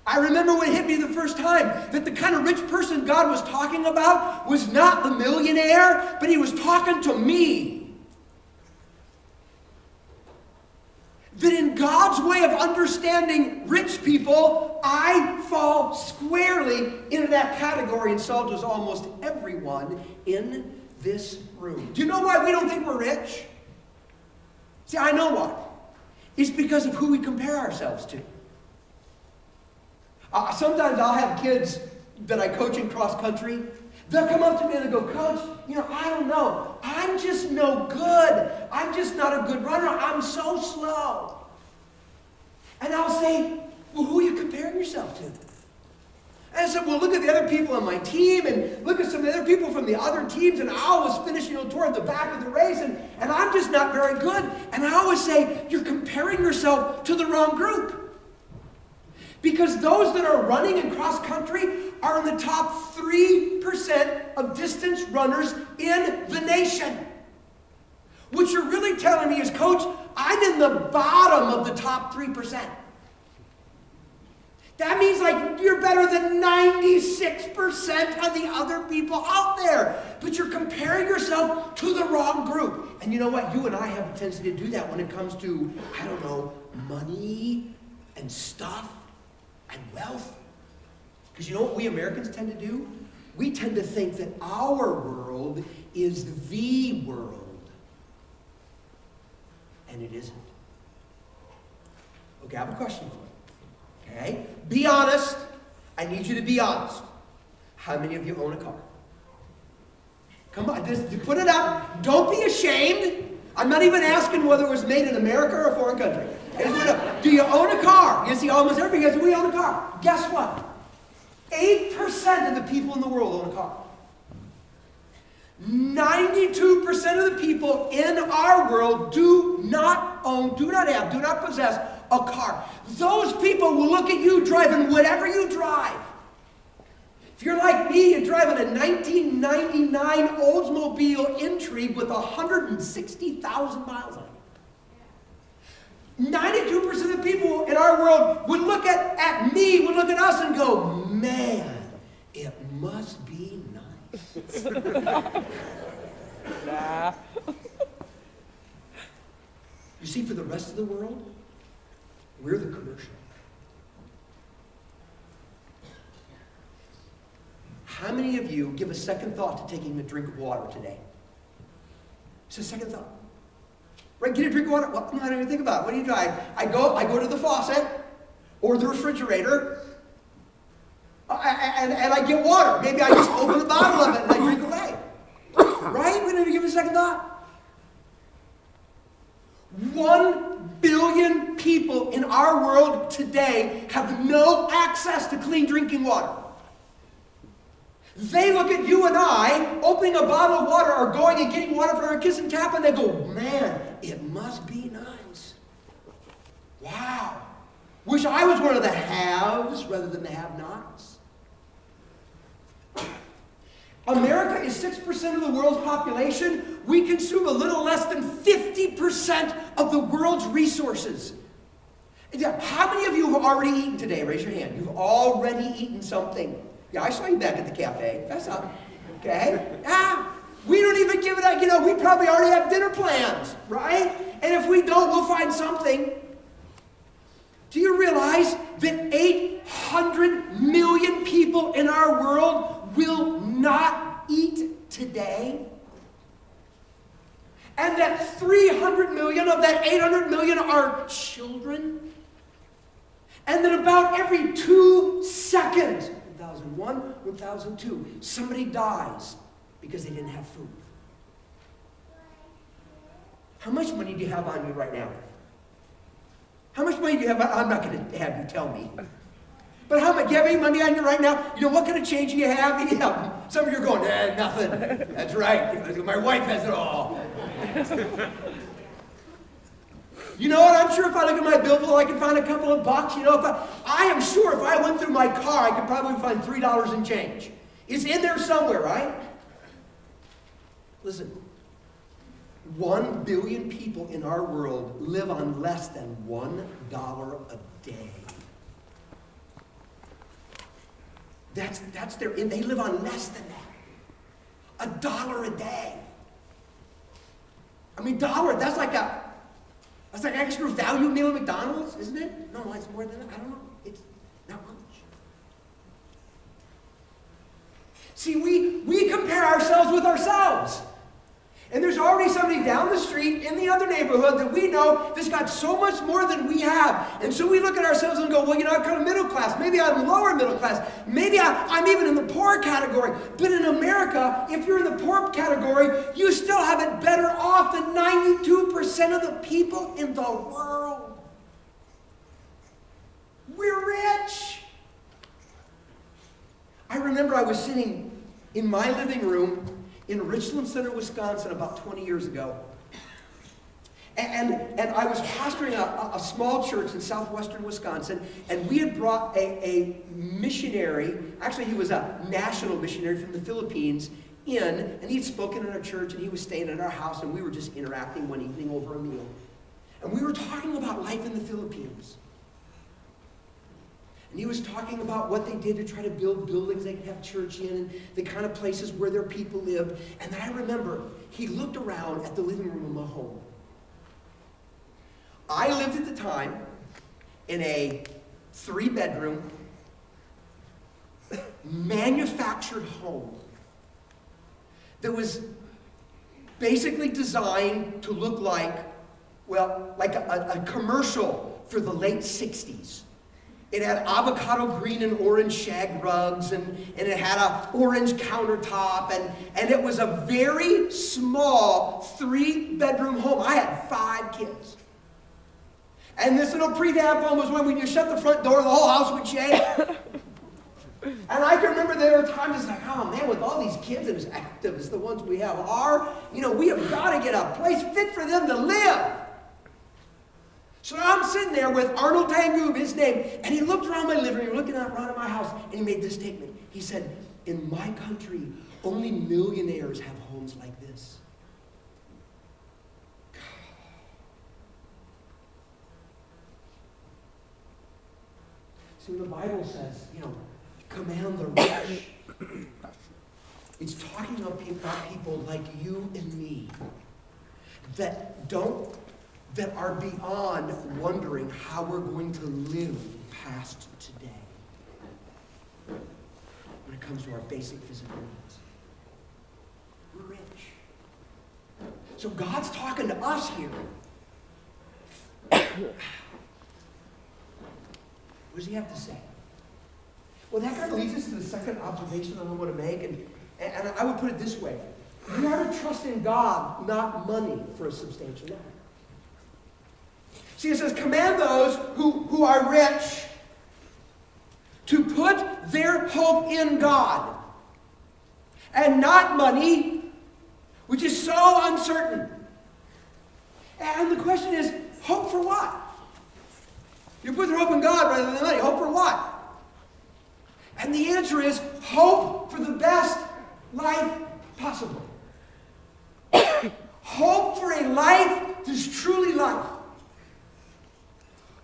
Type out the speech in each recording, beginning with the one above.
I remember when it hit me the first time that the kind of rich person God was talking about was not the millionaire, but he was talking to me. That in God's way of understanding rich people, I fall squarely into that category, and so does almost everyone in this room. Do you know why we don't think we're rich? See, I know why. It's because of who we compare ourselves to. Sometimes I'll have kids that I coach in cross country. They'll come up to me and they'll go, Coach, I don't know. I'm just no good. I'm just not a good runner. I'm so slow. And I'll say, well, who are you comparing yourself to? And I said, well, look at the other people on my team, and look at some of the other people from the other teams, and I always finish, toward the back of the race, and I'm just not very good. And I always say, you're comparing yourself to the wrong group. Because those that are running in cross country are in the top 3% of distance runners in the nation. What you're really telling me is, Coach, I'm in the bottom of the top 3%. That means you're better than 96% of the other people out there. But you're comparing yourself to the wrong group. And you know what? You and I have a tendency to do that when it comes to, money and stuff and wealth. Because you know what we Americans tend to do? We tend to think that our world is the world. And it isn't. Okay, I have a question for you. Okay? Be honest. I need you to be honest. How many of you own a car? Come on, just put it up. Don't be ashamed. I'm not even asking whether it was made in America or a foreign country. Do you own a car? You see, almost everybody says, we own a car. Guess what? 8% of the people in the world own a car. 92% of the people in our world do not possess a car. Those people will look at you driving whatever you drive. If you're like me, you're driving a 1999 Oldsmobile Intrigue with 160,000 miles on it. 92% of the people in our world would look at me, would look at us and go, man, it must be nice. Nah. You see, for the rest of the world, we're the commercial. How many of you give a second thought to taking a drink of water today? It's a second thought. Right, get a drink of water. Well, I don't even think about it. What do you do? I go to the faucet or the refrigerator and I get water. Maybe I just open the bottle of it and I drink away. Right? We don't even give it a second thought. 1 billion people in our world today have no access to clean drinking water. They look at you and I opening a bottle of water or going and getting water from our kitchen tap and they go, man, it must be nice. Wow. Wish I was one of the haves rather than the have-nots. America is 6% of the world's population. We consume a little less than 50% of the world's resources. How many of you have already eaten today? Raise your hand. You've already eaten something. Yeah, I saw you back at the cafe. That's up. Okay? We don't even give it up. We probably already have dinner plans, right? And if we don't, we'll find something. Do you realize that 800 million people in our world will not eat today? And that 300 million of that 800 million are children? And that about every 2 seconds, 1001, 1002, somebody dies because they didn't have food. How much money do you have on you right now? How much money do you have? I'm not going to have you tell me. But how much? Do you have any money on you right now? What kind of change do you have? Yeah. Some of you are going, nothing. That's right. My wife has it all. You know what? I'm sure if I look at my billfold, I can find a couple of bucks. I am sure if I went through my car, I could probably find $3 and change. It's in there somewhere, right? Listen, 1 billion people in our world live on less than $1 a day. That's their, they live on less than that. $1 a day. I mean, that's like an extra value meal at McDonald's, isn't it? No, it's more than that. I don't know. It's not much. See, we compare ourselves with ourselves. And there's already somebody down the street in the other neighborhood that we know that's got so much more than we have. And so we look at ourselves and go, well, I'm kind of middle class. Maybe I'm lower middle class. Maybe I'm even in the poor category. But in America, if you're in the poor category, you still have it better off than 92% of the people in the world. We're rich. I remember I was sitting in my living room in Richland Center, Wisconsin, about 20 years ago. And I was pastoring a small church in southwestern Wisconsin, and we had brought a missionary, actually he was a national missionary from the Philippines, in, and he'd spoken in our church, and he was staying at our house, and we were just interacting one evening over a meal. And we were talking about life in the Philippines. And he was talking about what they did to try to build buildings they could have church in, and the kind of places where their people lived. And then I remember he looked around at the living room of my home. I lived at the time in a 3-bedroom, manufactured home that was basically designed to look like a commercial for the late 60s. It had avocado green and orange shag rugs, and it had an orange countertop, and it was a very small 3-bedroom home. I had 5 kids. And this little prefab home was when you shut the front door, the whole house would shake. And I can remember there were times it's like, oh man, with all these kids and as active as the ones we have are, we have got to get a place fit for them to live. So I'm sitting there with Arnold Tangoob, his name, and he looked around my living room, looking around at my house, and he made this statement. He said, in my country, only millionaires have homes like this. See, when the Bible says, command the rich, it's talking about people like you and me that are beyond wondering how we're going to live past today when it comes to our basic physical needs. We're rich. So God's talking to us here. What does he have to say? Well, that kind of leads us to the second observation I want to make, and I would put it this way. We are to trust in God, not money, for a substantial life. See, it says, command those who are rich to put their hope in God and not money, which is so uncertain. And the question is, hope for what? You put their hope in God rather than money. Hope for what? And the answer is, hope for the best life possible. Hope for a life that's truly life.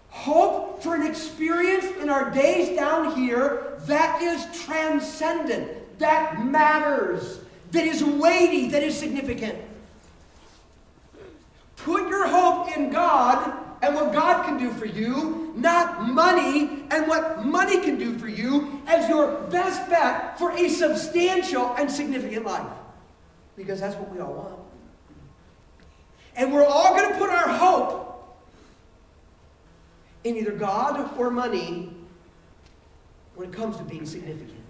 Hope for an experience in our days down here that is transcendent, that matters, that is weighty, that is significant. Put your hope in God and what God can do for you, not money and what money can do for you, as your best bet for a substantial and significant life. Because that's what we all want. And we're all going to put our hope in either God or money when it comes to being significant.